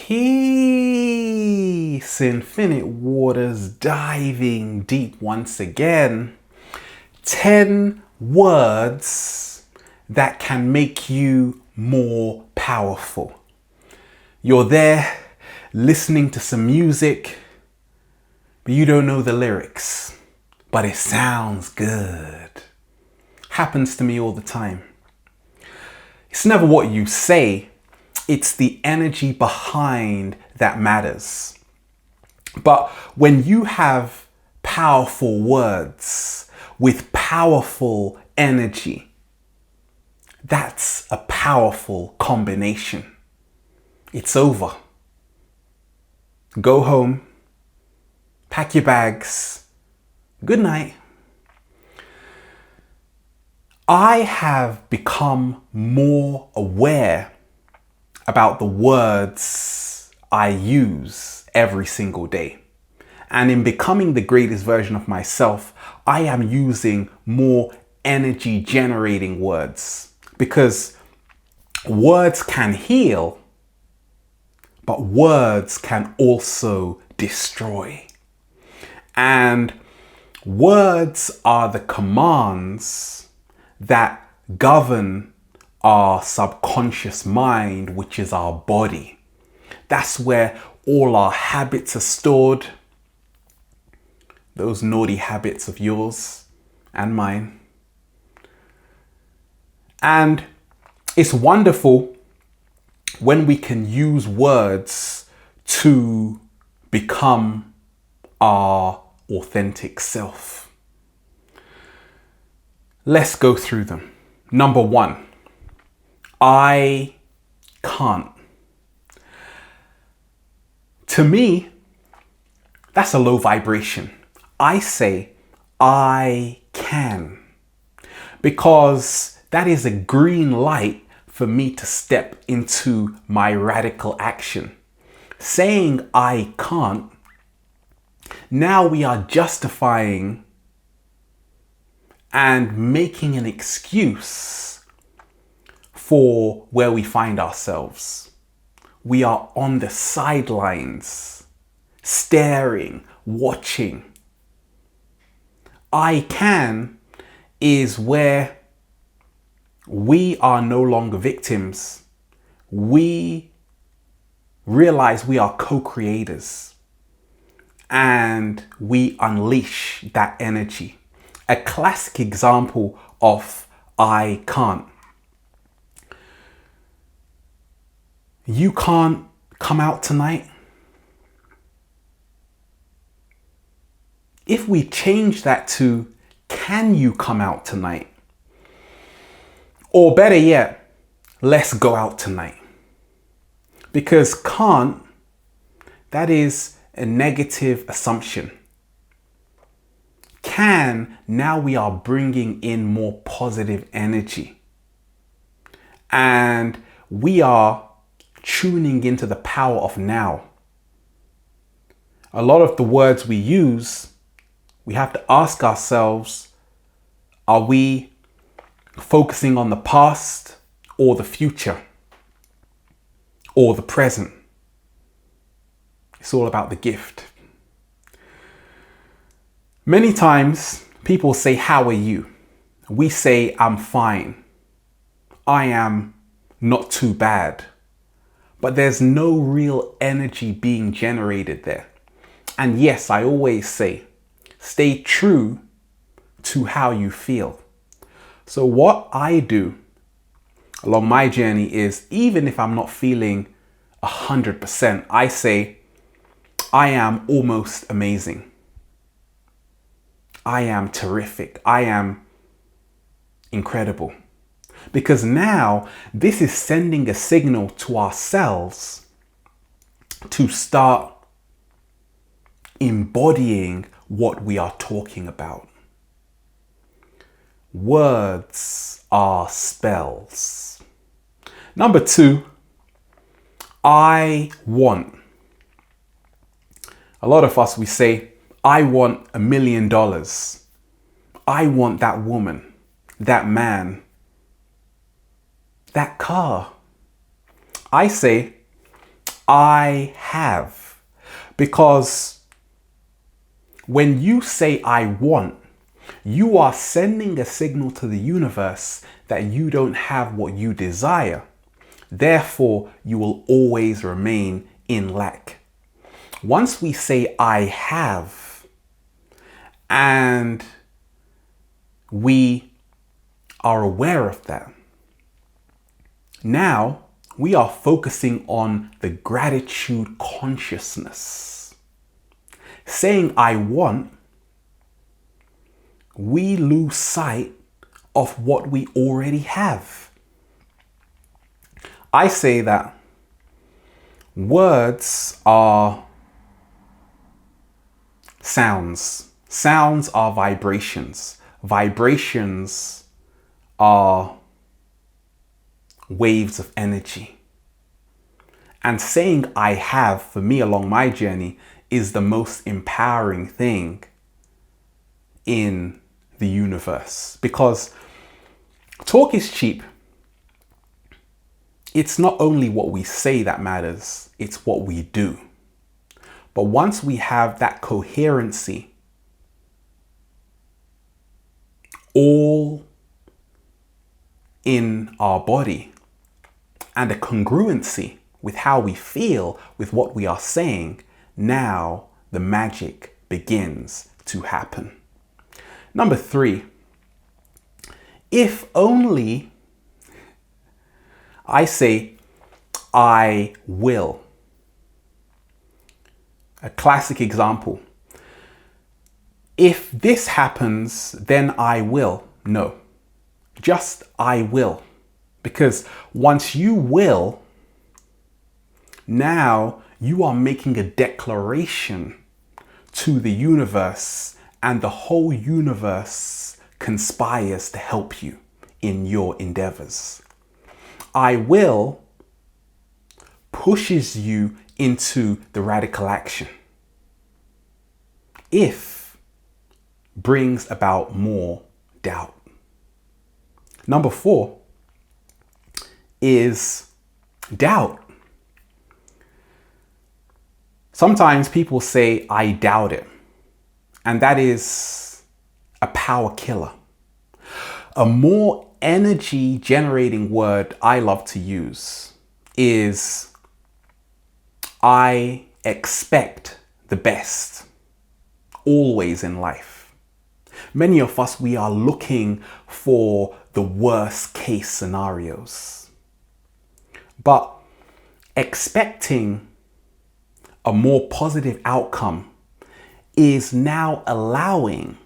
Peace, infinite waters, diving deep once again. 10 words that can make you more powerful. You're there listening to some music, but you don't know the lyrics, but it sounds good. Happens to me all the time. It's never what you say, it's the energy behind that matters. But when you have powerful words with powerful energy, that's a powerful combination. It's over. Go home, pack your bags, good night. I have become more aware about the words I use every single day. And in becoming the greatest version of myself, I am using more energy generating words, because words can heal, but words can also destroy. And words are the commands that govern our subconscious mind, which is our body. That's where all our habits are stored. Those naughty habits of yours and mine. And it's wonderful when we can use words to become our authentic self. Let's go through them. Number 1, I can't. To me, that's a low vibration. I say I can, because that is a green light for me to step into my radical action. Saying I can't, now we are justifying and making an excuse for where we find ourselves. We are on the sidelines, staring, watching. I can is where we are no longer victims. We realize we are co-creators and we unleash that energy. A classic example of I can't. You can't come out tonight. If we change that to, can you come out tonight? Or better yet, let's go out tonight. Because can't, that is a negative assumption. Can, now we are bringing in more positive energy. And we are tuning into the power of now. A lot of the words we use, we have to ask ourselves, are we focusing on the past or the future or the present? It's all about the gift. Many times people say, how are you? We say, I'm fine. I am not too bad. But there's no real energy being generated there. And yes, I always say, stay true to how you feel. So what I do along my journey is, even if I'm not feeling 100%, I say, I am almost amazing. I am terrific. I am incredible. Because now this is sending a signal to ourselves to start embodying what we are talking about. Words are spells. Number 2, I want. A lot of us, we say, I want $1 million. I want that woman, that man, that car. I say, I have. Because when you say I want, you are sending a signal to the universe that you don't have what you desire. Therefore, you will always remain in lack. Once we say I have, and we are aware of that, now we are focusing on the gratitude consciousness. Saying I want, we lose sight of what we already have. I say that words are sounds. Sounds are vibrations. Vibrations are waves of energy. And saying I have, for me along my journey, is the most empowering thing in the universe. Because talk is cheap. It's not only what we say that matters, it's what we do. But once we have that coherency, all in our body, and a congruency with how we feel with what we are saying, now the magic begins to happen. Number 3, if only I say, I will. A classic example. If this happens, then I will. No, just I will. Because once you will, now you are making a declaration to the universe, and the whole universe conspires to help you in your endeavors. I will pushes you into the radical action. If brings about more doubt. Number 4 is doubt. Sometimes people say, I doubt it. And that is a power killer. A more energy generating word I love to use is I expect the best always in life. Many of us, we are looking for the worst case scenarios. But expecting a more positive outcome is now allowing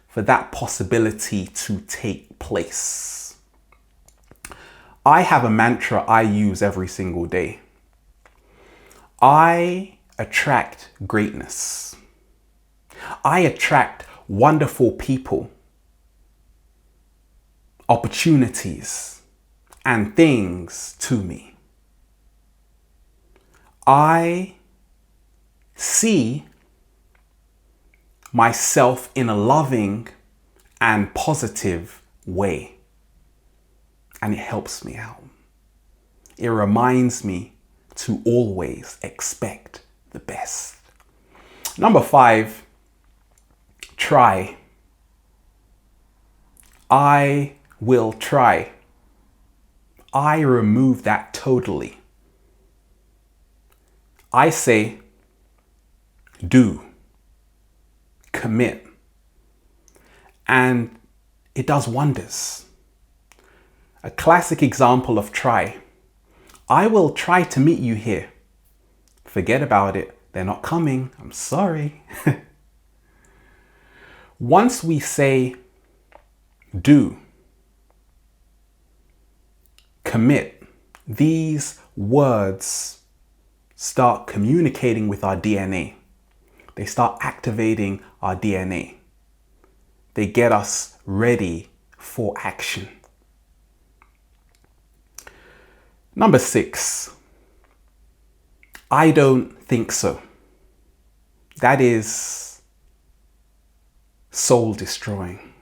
for that possibility to take place. I have a mantra I use every single day. I attract greatness. I attract wonderful people, opportunities, and things to me. I see myself in a loving and positive way. And it helps me out. It reminds me to always expect the best. Number 5, try. I will try. I remove that totally. I say, do, commit, and it does wonders. A classic example of try. I will try to meet you here. Forget about it. They're not coming. I'm sorry. Once we say do, commit, these words start communicating with our DNA. They start activating our DNA. They get us ready for action. Number 6, I don't think so. That is soul destroying.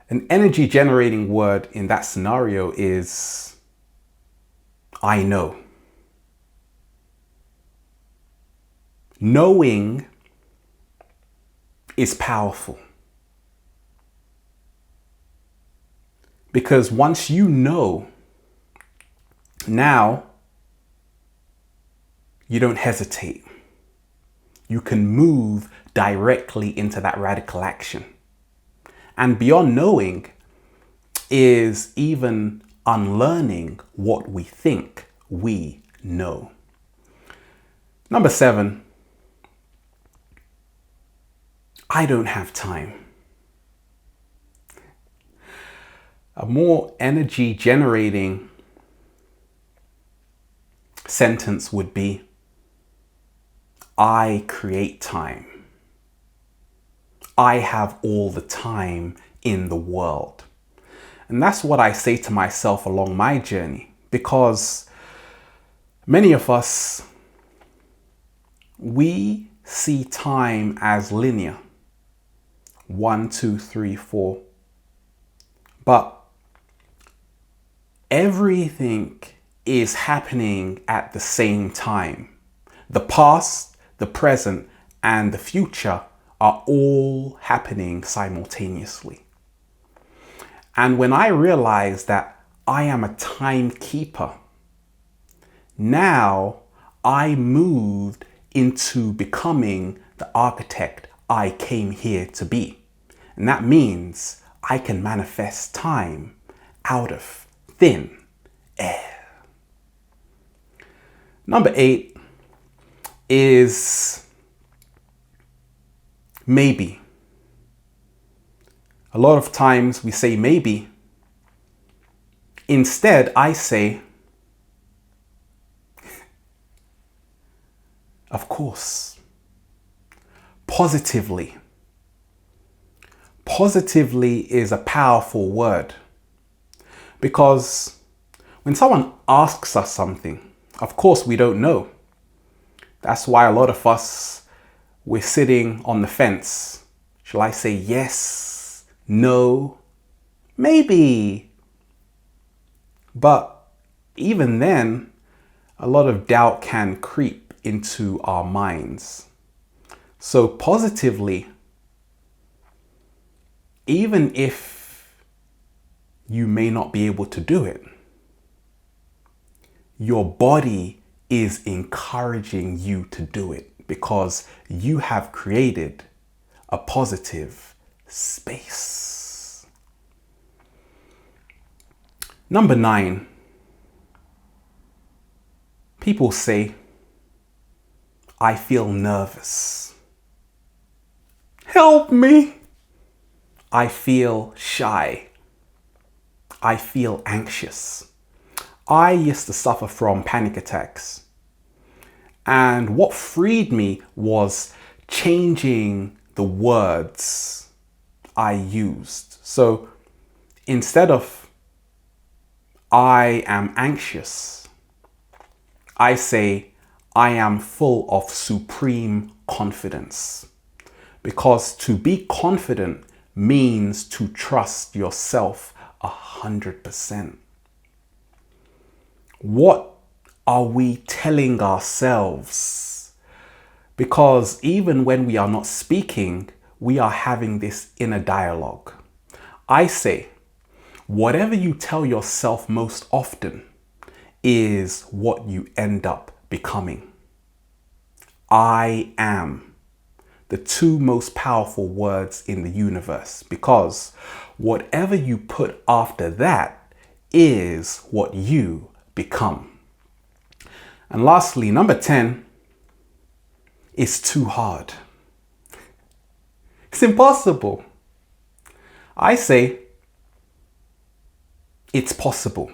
An energy generating word in that scenario is I know. Knowing is powerful. Because once you know, now you don't hesitate. You can move directly into that radical action. And beyond knowing is even unlearning what we think we know. Number 7, I don't have time. A more energy generating sentence would be, I create time. I have all the time in the world. And that's what I say to myself along my journey, because many of us, we see time as linear. 1, 2, 3, 4. But everything is happening at the same time. The past, the present, and the future are all happening simultaneously. And when I realized that I am a timekeeper, now I moved into becoming the architect I came here to be. And that means I can manifest time out of thin air. Number 8 is maybe. A lot of times we say maybe. Instead, I say, of course. Positively. Positively is a powerful word, because when someone asks us something, of course we don't know. That's why a lot of us, we're sitting on the fence. Shall I say yes, no, maybe? But even then, a lot of doubt can creep into our minds. So positively, even if you may not be able to do it, your body is encouraging you to do it because you have created a positive space. Number 9, people say, I feel nervous. Help me. I feel shy. I feel anxious. I used to suffer from panic attacks. And what freed me was changing the words I used. So instead of I am anxious, I say I am full of supreme confidence. Because to be confident means to trust yourself 100%. What are we telling ourselves? Because even when we are not speaking, we are having this inner dialogue. I say, whatever you tell yourself most often is what you end up becoming. I am the 2 most powerful words in the universe, because whatever you put after that is what you become. And lastly, number 10 is too hard. It's impossible. I say it's possible.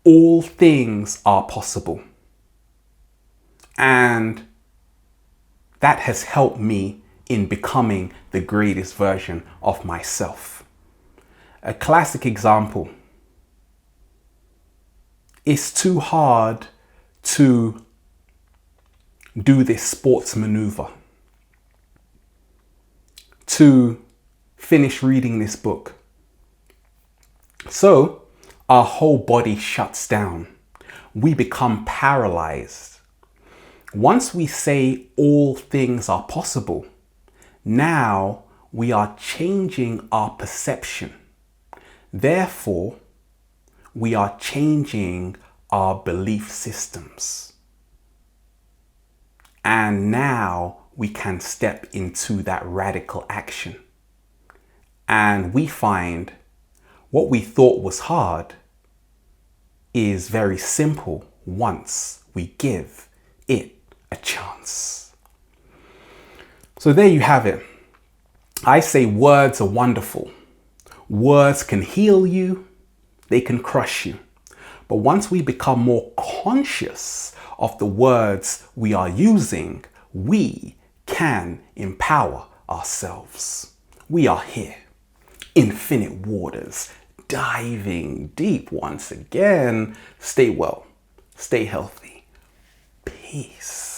All things are possible. And that has helped me in becoming the greatest version of myself. A classic example. It's too hard to do this sports maneuver, to finish reading this book. So our whole body shuts down. we become paralyzed. Once we say all things are possible, now we are changing our perception. Therefore, we are changing our belief systems. And now we can step into that radical action. And we find what we thought was hard is very simple once we give it a chance. So there you have it. I say words are wonderful. Words can heal you, they can crush you. But once we become more conscious of the words we are using, we can empower ourselves. We are here, infinite waters, diving deep once again. Stay well, stay healthy. Peace.